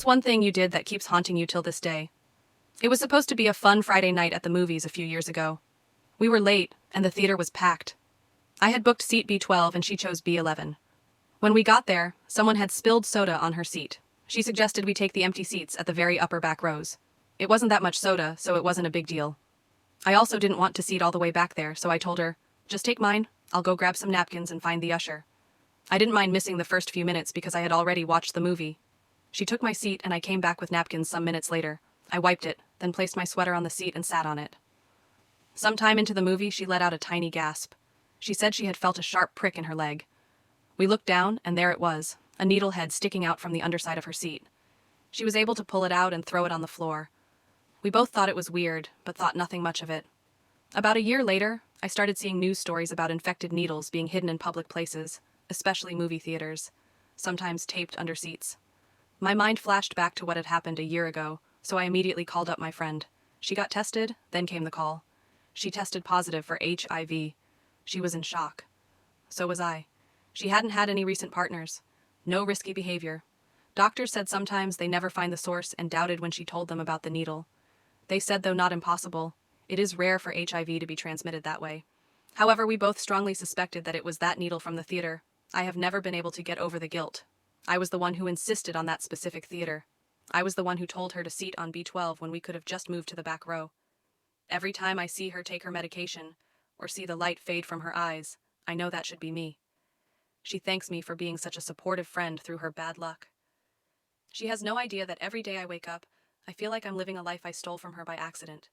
What's one thing you did that keeps haunting you till this day? It was supposed to be a fun Friday night at the movies a few years ago. We were late, and the theater was packed. I had booked seat B12 and she chose B11. When we got there, someone had spilled soda on her seat. She suggested we take the empty seats at the very upper back rows. It wasn't that much soda, so it wasn't a big deal. I also didn't want to seat all the way back there, so I told her, "Just take mine, I'll go grab some napkins and find the usher." I didn't mind missing the first few minutes because I had already watched the movie. She took my seat and I came back with napkins some minutes later. I wiped it, then placed my sweater on the seat and sat on it. Sometime into the movie, she let out a tiny gasp. She said she had felt a sharp prick in her leg. We looked down, and there it was, a needle head sticking out from the underside of her seat. She was able to pull it out and throw it on the floor. We both thought it was weird, but thought nothing much of it. About a year later, I started seeing news stories about infected needles being hidden in public places, especially movie theaters, sometimes taped under seats. My mind flashed back to what had happened a year ago, so I immediately called up my friend. She got tested, then came the call. She tested positive for HIV. She was in shock. So was I. She hadn't had any recent partners. No risky behavior. Doctors said sometimes they never find the source and doubted when she told them about the needle. They said, though not impossible, it is rare for HIV to be transmitted that way. However, we both strongly suspected that it was that needle from the theater. I have never been able to get over the guilt. I was the one who insisted on that specific theater. I was the one who told her to seat on B12 when we could have just moved to the back row. Every time I see her take her medication, or see the light fade from her eyes, I know that should be me. She thanks me for being such a supportive friend through her bad luck. She has no idea that every day I wake up, I feel like I'm living a life I stole from her by accident.